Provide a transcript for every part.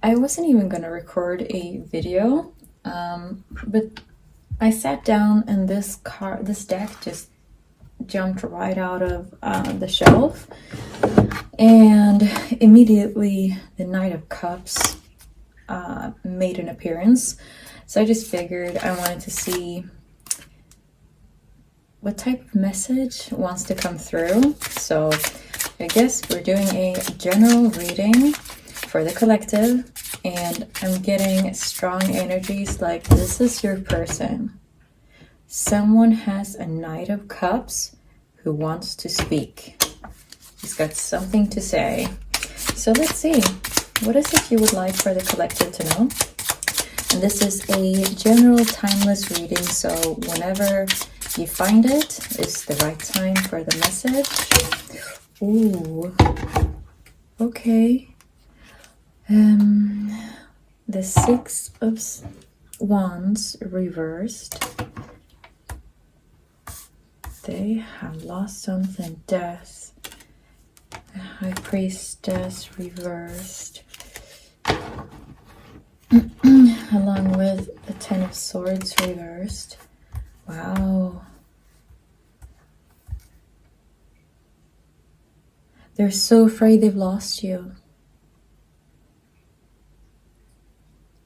I wasn't even gonna record a video, but I sat down and this deck just jumped right out of the shelf, and immediately the Knight of Cups made an appearance. So I just figured I wanted to see what type of message wants to come through. So I guess we're doing a general reading for the collective, and I'm getting strong energies like this is your person. Someone has a Knight of Cups who wants to speak. He's got something to say. So let's see. What is it you would like for the collective to know? And this is a general timeless reading, so whenever you find it, it's the right time for the message. Ooh. Okay. The Six of Wands reversed. They have lost something. Death. The High Priestess reversed. Along with the Ten of Swords reversed. Wow. They're so afraid they've lost you.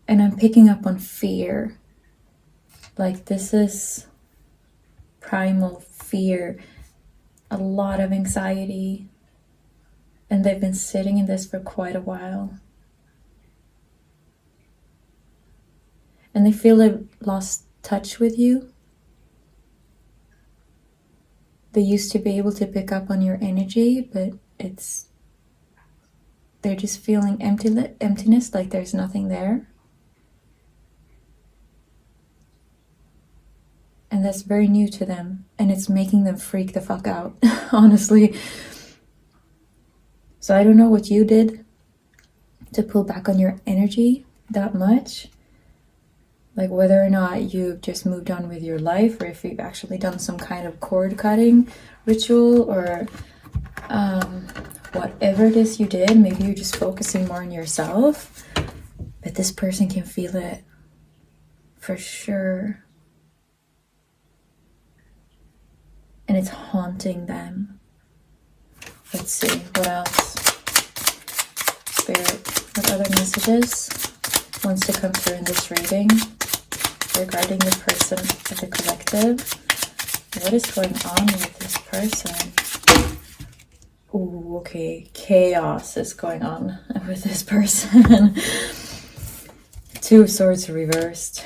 And I'm picking up on fear. Like this is primal fear. A lot of anxiety. And they've been sitting in this for quite a while. And they feel they've lost touch with you. They used to be able to pick up on your energy, but they're just feeling emptiness, like there's nothing there. And that's very new to them, and it's making them freak the fuck out, honestly. So I don't know what you did to pull back on your energy that much. Like whether or not you've just moved on with your life, or if you've actually done some kind of cord cutting ritual, or whatever it is you did. Maybe you're just focusing more on yourself, but this person can feel it for sure. And it's haunting them. Let's see, what else? Spirit, what other messages wants to come through in this reading regarding the person of the collective? What is going on with this person? Ooh, okay, chaos is going on with this person. Two of Swords reversed.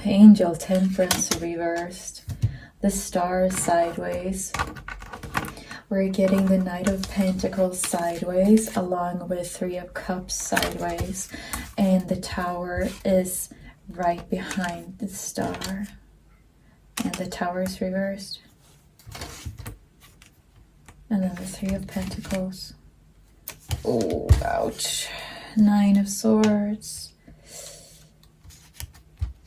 Angel Temperance reversed. The Star sideways. We're getting the Knight of Pentacles sideways, along with Three of Cups sideways. And the Tower is right behind the Star. And the Tower is reversed. And then the Three of Pentacles. Oh, ouch. Nine of Swords.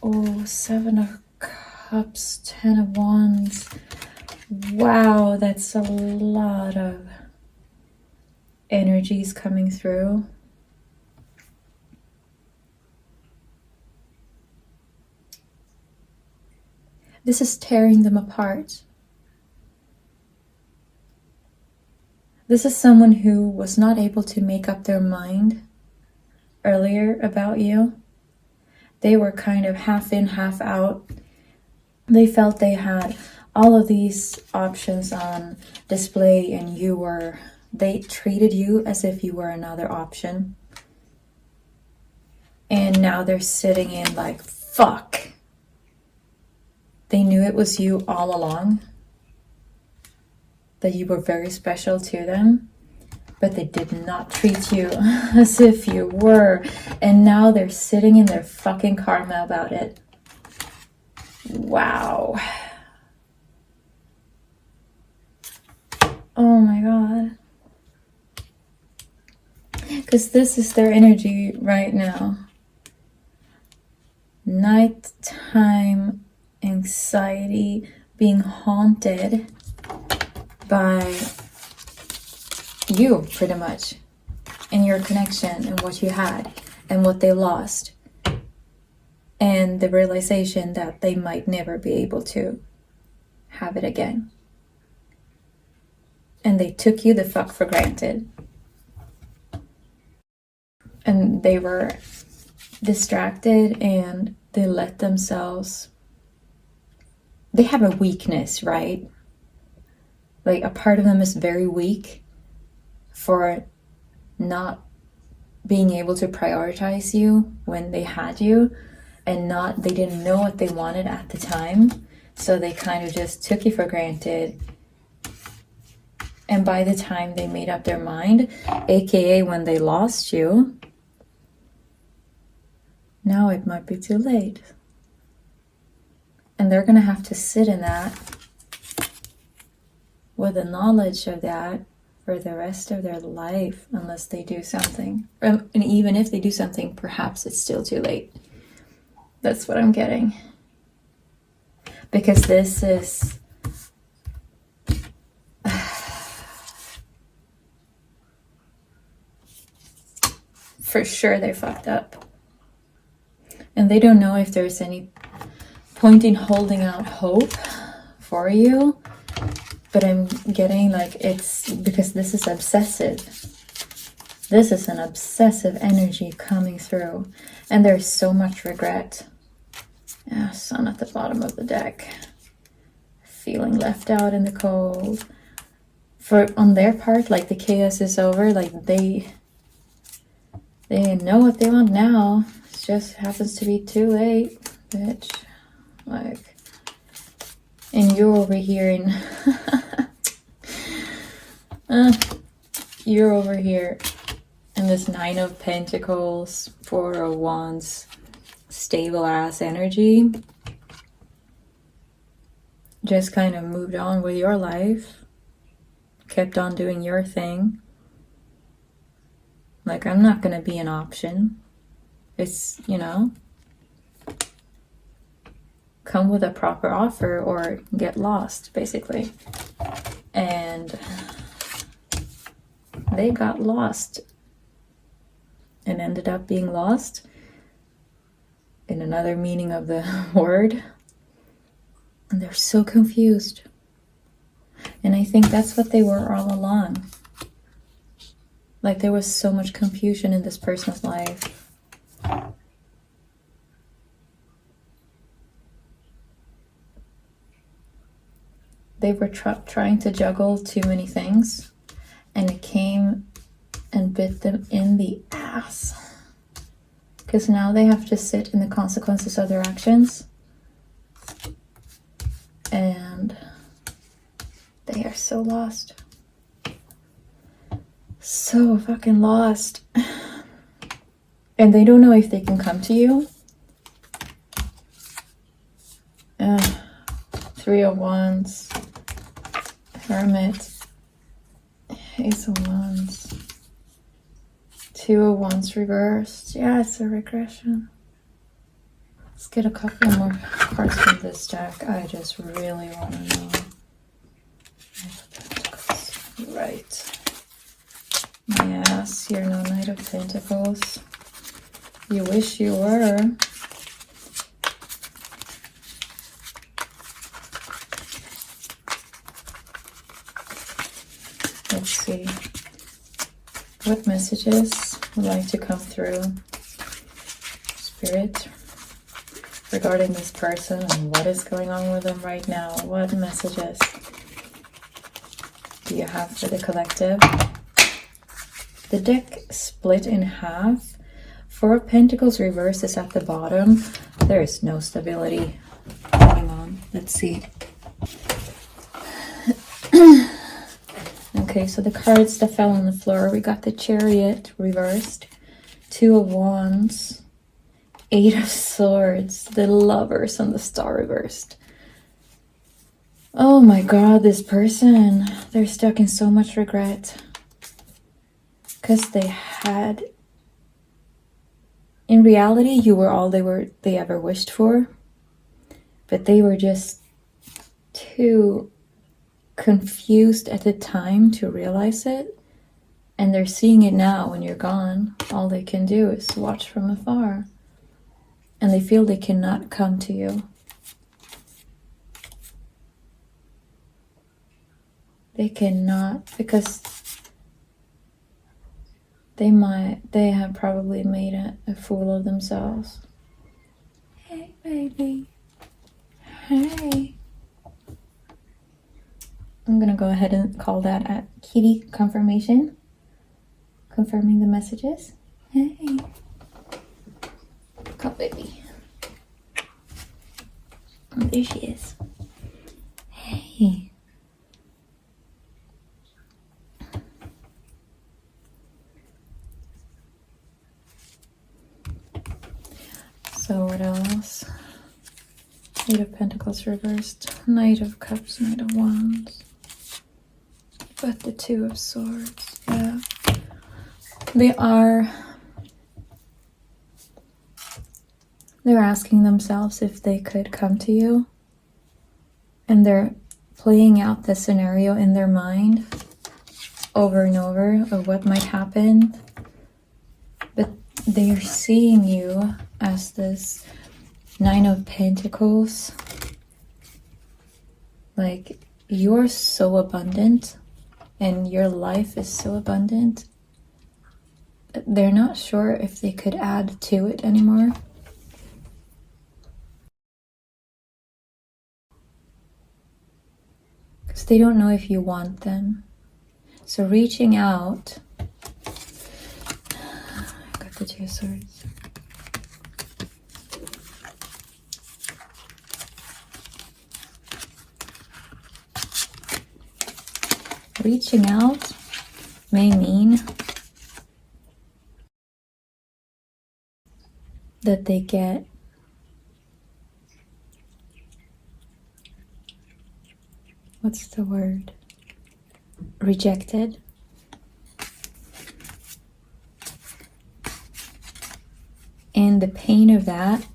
Oh, Seven of Cups, Ten of Wands. Wow, that's a lot of energies coming through. This is tearing them apart. This is someone who was not able to make up their mind earlier about you. They were kind of half in, half out. They felt they had all of these options on display, and they treated you as if you were another option. And now they're sitting in like, fuck. They knew it was you all along. That you were very special to them. But they did not treat you as if you were. And now they're sitting in their fucking karma about it. Wow. Oh my god. Because this is their energy right now. Nighttime anxiety, being haunted by you, pretty much, and your connection and what you had. and what they lost, and the realization that they might never be able to have it again. And they took you the fuck for granted. And they were distracted, and they let themselves, they have a weakness, right? Like a part of them is very weak for not being able to prioritize you when they had you, and they didn't know what they wanted at the time. So they kind of just took you for granted. And by the time they made up their mind, aka when they lost you, now it might be too late. And they're going to have to sit in that with the knowledge of that for the rest of their life, unless they do something. And even if they do something, perhaps it's still too late. That's what I'm getting. Because this is... for sure they fucked up. And they don't know if there's any point in holding out hope for you. But I'm getting like it's because this is obsessive. This is an obsessive energy coming through. And there's so much regret. Yeah, Sun at the bottom of the deck. Feeling left out in the cold. For on their part, like the chaos is over. Like they know what they want now. It just happens to be too late, bitch. Like, and you're over here in you're over here in this 9 of Pentacles, 4 of Wands, stable ass energy. Just kind of moved on with your life, kept on doing your thing. Like, I'm not gonna be an option. It's, you know, come with a proper offer or get lost, basically. And they got lost and ended up being lost in another meaning of the word. And they're so confused. And I think that's what they were all along. Like, there was so much confusion in this person's life. They were trying to juggle too many things, and it came and bit them in the ass. Because now they have to sit in the consequences of their actions. And they are so lost. So fucking lost. And they don't know if they can come to you. 3 of Wands. Hermit. Ace of Wands. 2 of Wands reversed. Yeah, it's a regression. Let's get a couple more cards from this deck. I just really want to know. Right. Yes, you're no Knight of Pentacles. You wish you were. Let's see. What messages would like to come through, Spirit, regarding this person and what is going on with them right now? What messages do you have for the collective? The deck split in half. 4 of Pentacles reverse is at the bottom. There is no stability going on. Let's see. Okay, so the cards that fell on the floor, we got the Chariot reversed, 2 of Wands, 8 of Swords, the Lovers, and the Star reversed. Oh my god, this person, they're stuck in so much regret. Because they had, in reality, you were all they ever wished for. But they were just too confused at the time to realize it. And they're seeing it now when you're gone. All they can do is watch from afar. And they feel they cannot come to you. They cannot, because they have probably made a fool of themselves. Hey, baby. Hey. I'm gonna go ahead and call that a kitty confirmation. Confirming the messages. Hey. Come, baby. Oh, there she is. Hey. So what else? Eight of Pentacles reversed. Knight of Cups, Knight of Wands. But the Two of Swords. Yeah. They're asking themselves if they could come to you. And they're playing out the scenario in their mind over and over of what might happen. But they're seeing you as this Nine of Pentacles. Like, you're so abundant and your life is so abundant. They're not sure if they could add to it anymore. Because they don't know if you want them. So reaching out. I got the Two of Swords. Reaching out may mean that they get what's the word? Rejected. And the pain of that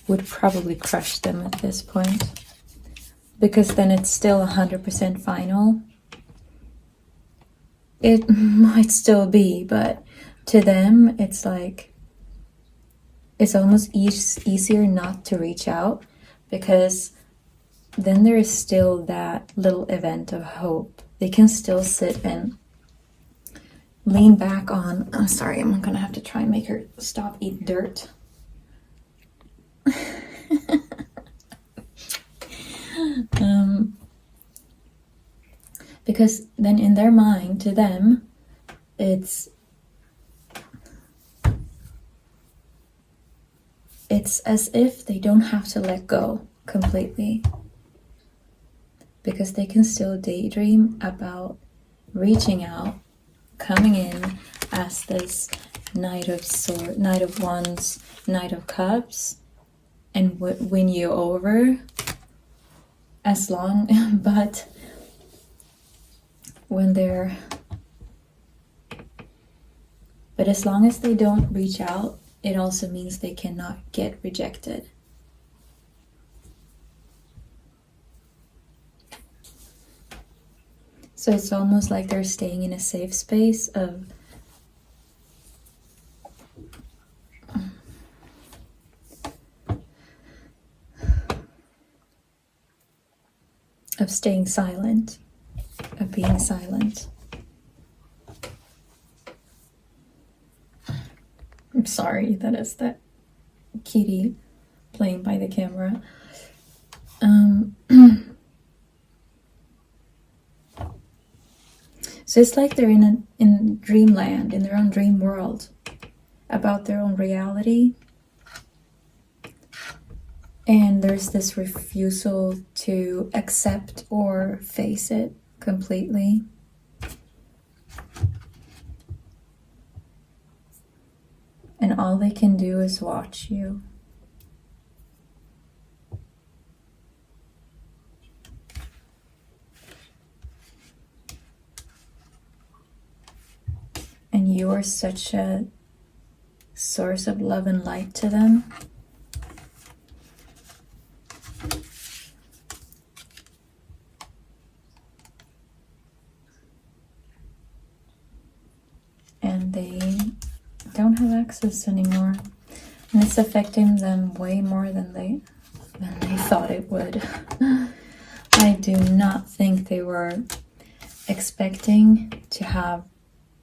would probably crush them at this point. Because then it's still 100% final. It might still be, but to them, it's like, it's almost easier not to reach out, because then there is still that little event of hope. They can still sit and lean back on, I'm sorry, I'm gonna have to try and make her stop eating dirt. Because then in their mind, to them, it's as if they don't have to let go completely. Because they can still daydream about reaching out, coming in as this Knight of Wands, Knight of Cups, and win you over. As long, but as long as they don't reach out, it also means they cannot get rejected. So it's almost like they're staying in a safe space of staying silent, of being silent. I'm sorry, that is that kitty playing by the camera. So it's like they're in dreamland, in their own dream world, about their own reality. And there's this refusal to accept or face it completely. And all they can do is watch you. And you are such a source of love and light to them. they don't have access anymore. And it's affecting them way more than they thought it would. I do not think they were expecting to have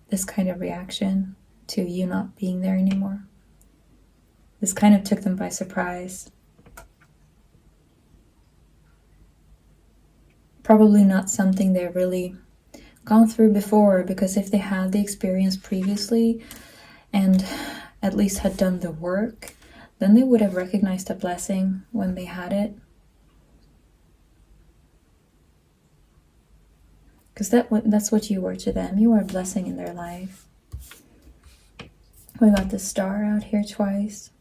this kind of reaction to you not being there anymore. This kind of took them by surprise. Probably not something they've really gone through before, because if they had the experience previously and at least had done the work, then they would have recognized a blessing when they had it. Because that's what you were to them. You were a blessing in their life. We got the star out here twice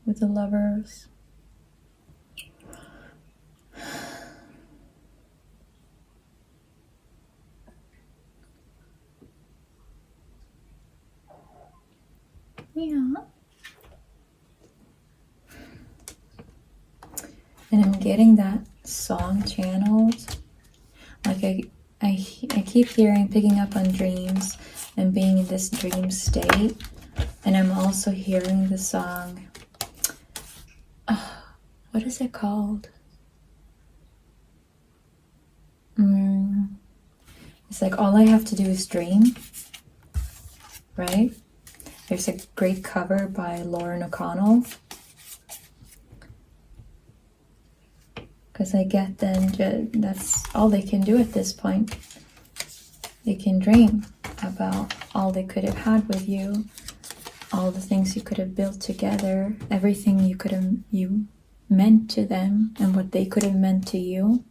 with the lovers. Yeah. And I'm getting that song channeled. Like I keep picking up on dreams and being in this dream state. And I'm also hearing the song. What is it called? It's like all I have to do is dream, right? There's a great cover by Lauren O'Connell. Because I get then that's all they can do at this point. They can dream about all they could have had with you, all the things you could have built together, everything you meant to them and what they could have meant to you.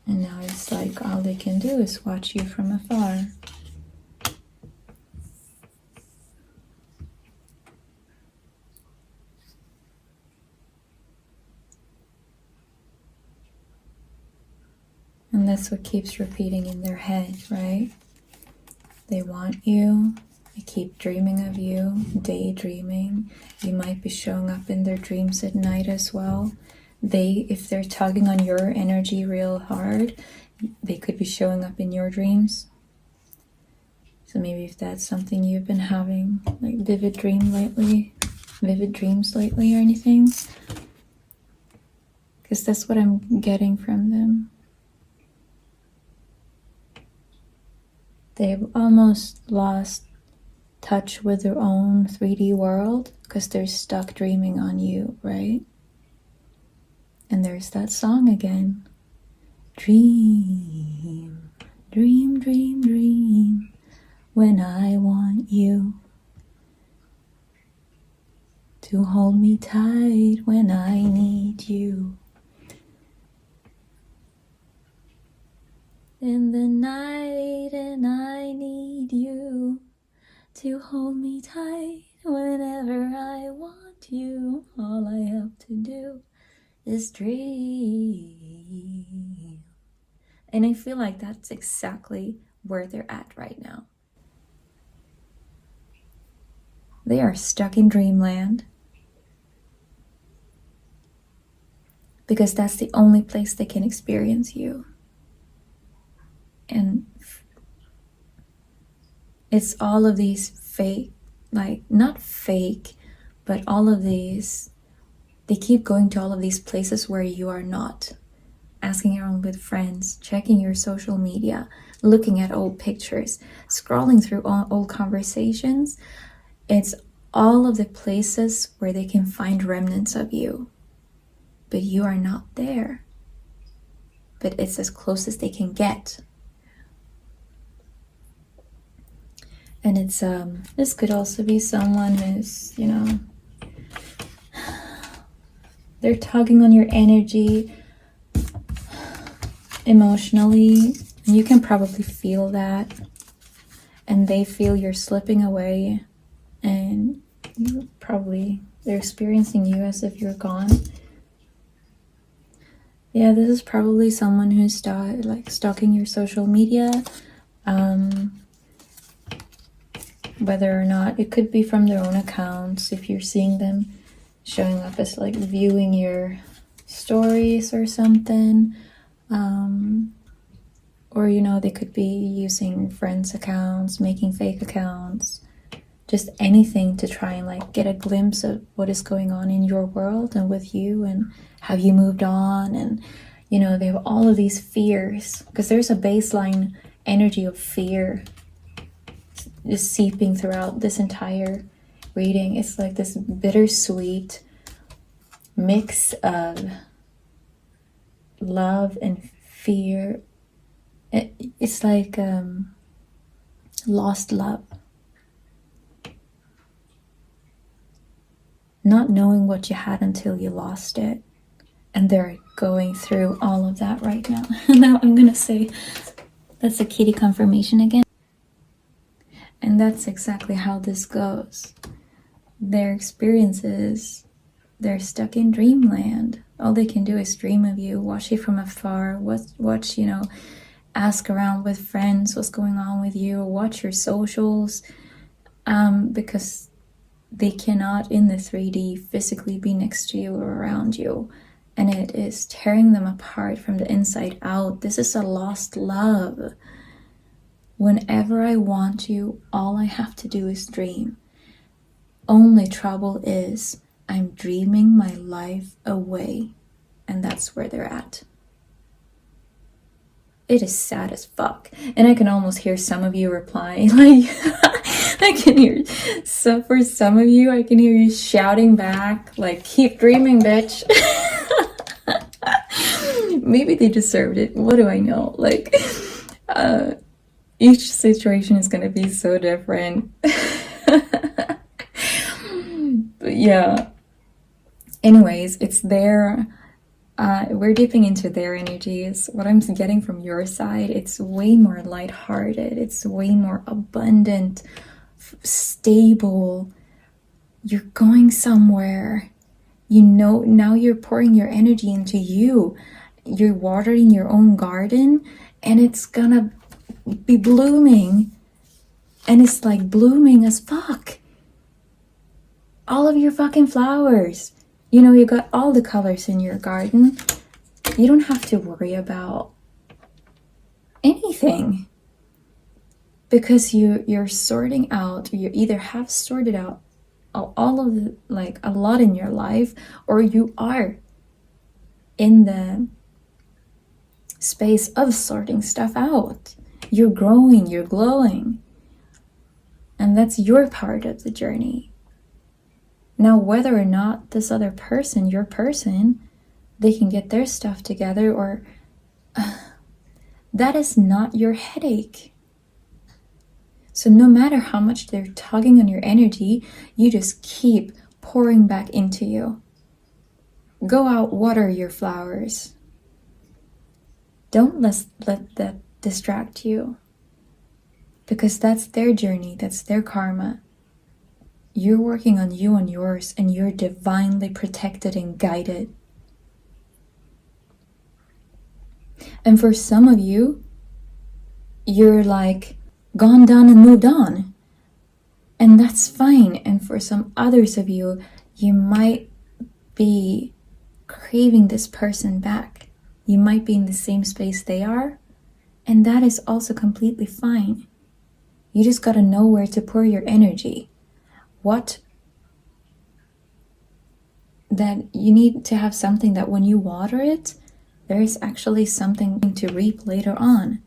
And now it's like all they can do is watch you from afar. And that's what keeps repeating in their head, right? They want you. They keep dreaming of you, daydreaming. You might be showing up in their dreams at night as well. If they're tugging on your energy real hard, they could be showing up in your dreams. So maybe if that's something you've been having, like vivid dreams lately or anything, because that's what I'm getting from them. They've almost lost touch with their own 3D world because they're stuck dreaming on you, right? And there's that song again. Dream, dream, dream, dream, when I want you to hold me tight when I need you. In the night, and I need you to hold me tight whenever I want you. All I have to do is dream. And I feel like that's exactly where they're at right now. They are stuck in dreamland because that's the only place they can experience you. And it's all of these fake, like not fake, but all of these, they keep going to all of these places where you are not. Asking around with friends, checking your social media, looking at old pictures, scrolling through old conversations. It's all of the places where they can find remnants of you. But you are not there. But it's as close as they can get. And it's this could also be someone who's, they're tugging on your energy emotionally, and you can probably feel that, and they feel you're slipping away, and they're experiencing you as if you're gone. Yeah, this is probably someone who's stalking your social media. Whether or not, it could be from their own accounts. If you're seeing them showing up as like viewing your stories or something. Or, you know, they could be using friends' accounts, making fake accounts, just anything to try and like get a glimpse of what is going on in your world and with you, and have you moved on. And, you know, they have all of these fears, because there's a baseline energy of fear just seeping throughout this entire reading. It's like this bittersweet mix of love and fear. It's like lost love. Not knowing what you had until you lost it. And they're going through all of that right now. Now I'm gonna say that's a kitty confirmation again. And that's exactly how this goes. Their experiences, they're stuck in dreamland. All they can do is dream of you, watch you from afar, watch, you know, ask around with friends what's going on with you, watch your socials, because they cannot in the 3D physically be next to you or around you, and it is tearing them apart from the inside out. This is a lost love. Whenever I want you, all I have to do is dream. Only trouble is I'm dreaming my life away, and that's where they're at. It is sad as fuck. And I can almost hear some of you replying, like, I can hear, so for some of you, I can hear you shouting back, like, keep dreaming, bitch. Maybe they deserved it. What do I know? Like, each situation is going to be so different. But yeah. Anyways, it's there. We're dipping into their energies. What I'm getting from your side, it's way more lighthearted. It's way more abundant, stable. You're going somewhere. You know, now you're pouring your energy into you. You're watering your own garden, and it's gonna be blooming. And it's like blooming as fuck. All of your fucking flowers. You know, you got all the colors in your garden. You don't have to worry about anything, because you're sorting out, you either have sorted out all of the, like, a lot in your life, or you are in the space of sorting stuff out. You're growing, you're glowing, and that's your part of the journey. Now, whether or not this other person, your person, they can get their stuff together, or that is not your headache. So no matter how much they're tugging on your energy, you just keep pouring back into you. Go out, water your flowers. Don't let that distract you, because that's their journey, that's their karma. You're working on you and yours, and you're divinely protected and guided. And for some of you, you're like gone, done, and moved on. And that's fine. And for some others of you, you might be craving this person back. You might be in the same space they are, and that is also completely fine. You just gotta know where to pour your energy. That you need to have something that when you water it, there is actually something to reap later on,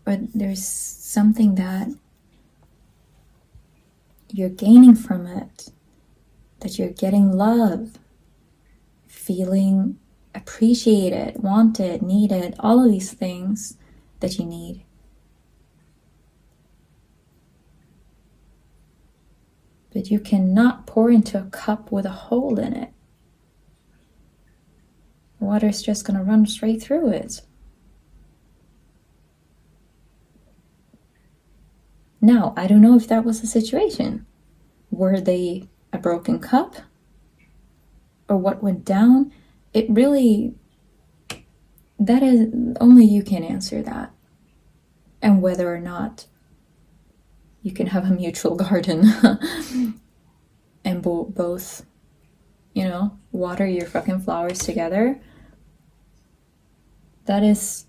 or there's something that you're gaining from it, that you're getting love, feeling appreciated, wanted, needed, all of these things that you need. But you cannot pour into a cup with a hole in it. Water's just gonna run straight through it. Now, I don't know if that was the situation. Were they a broken cup? Or what went down? It really, that is, only you can answer that. And whether or not you can have a mutual garden and both, you know, water your fucking flowers together. That is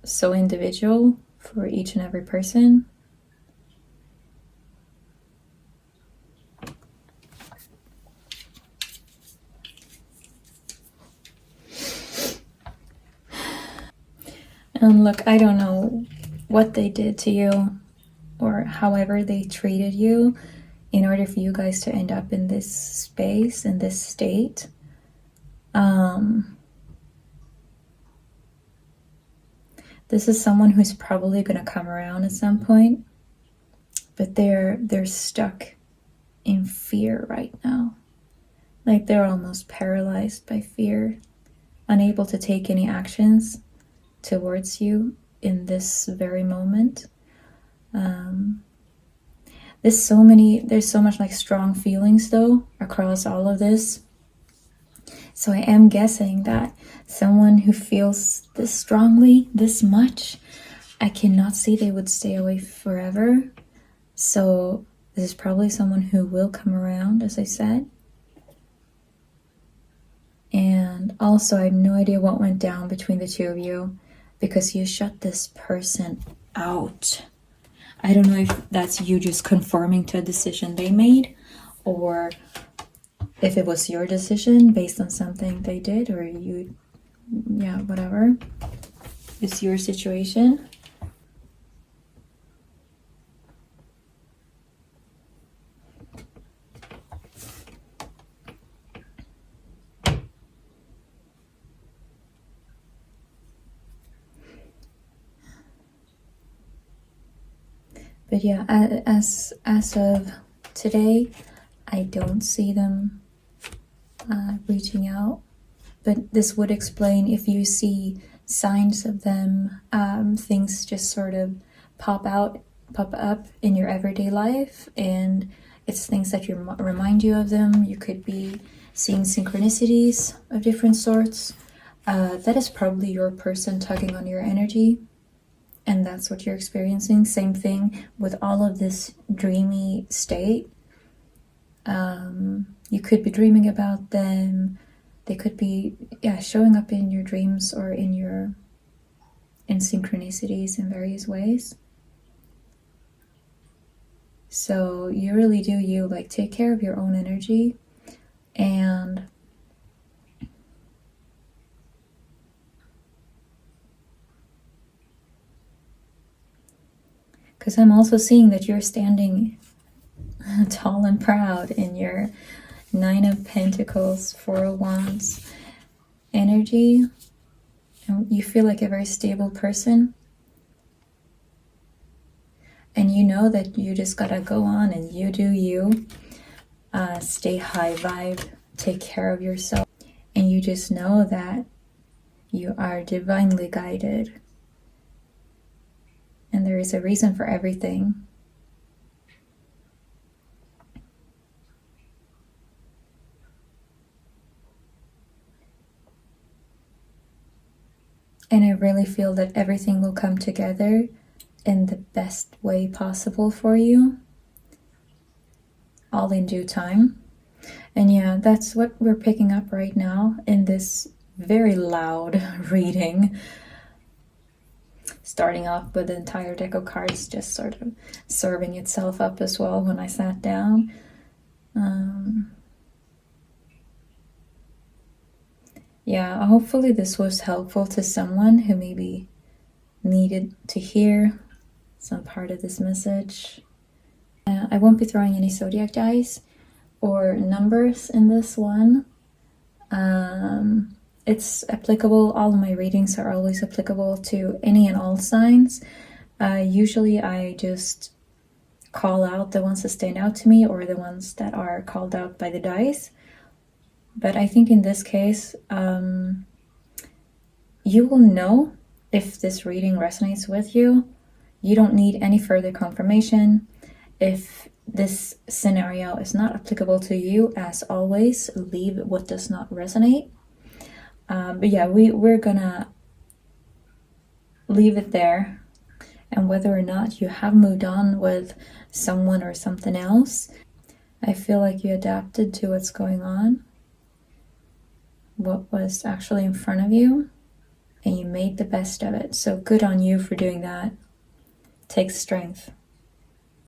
so individual for each and every person. And look, I don't know what they did to you or however they treated you in order for you guys to end up in this space, in this state. This is someone who's probably going to come around at some point, but they're stuck in fear right now. Like they're almost paralyzed by fear, unable to take any actions towards you in this very moment. There's so much like strong feelings though across all of this. So I am guessing that someone who feels this strongly, this much, I cannot see they would stay away forever. So this is probably someone who will come around, as I said. And also I have no idea what went down between the two of you, because you shut this person out. I don't know if that's you just conforming to a decision they made, or if it was your decision based on something they did, or you, yeah, whatever. It's your situation. But yeah, as of today, I don't see them reaching out. But this would explain if you see signs of them, things just sort of pop up in your everyday life, and it's things that remind you of them. You could be seeing synchronicities of different sorts. That is probably your person tugging on your energy. And that's what you're experiencing. Same thing with all of this dreamy state. You could be dreaming about them. They could be, showing up in your dreams or in synchronicities in various ways. So you really do you, like, take care of your own energy. And because I'm also seeing that you're standing tall and proud in your 9 of Pentacles, 4 of Wands energy. And you feel like a very stable person. And you know that you just gotta go on and you do you. Stay high vibe, take care of yourself. And you just know that you are divinely guided. And there is a reason for everything. And I really feel that everything will come together in the best way possible for you, all in due time. And yeah, that's what we're picking up right now in this very loud reading. Starting off with the entire deck of cards just sort of serving itself up as well when I sat down. Yeah, hopefully this was helpful to someone who maybe needed to hear some part of this message. I won't be throwing any zodiac dice or numbers in this one. It's applicable, all of my readings are always applicable to any and all signs. Usually I just call out the ones that stand out to me or the ones that are called out by the dice. But I think in this case, you will know if this reading resonates with you. You don't need any further confirmation. If this scenario is not applicable to you, as always, leave what does not resonate. But yeah, we're gonna leave it there. And whether or not you have moved on with someone or something else, I feel like you adapted to what's going on. what was actually in front of you and you made the best of it. So good on you for doing that. It takes strength.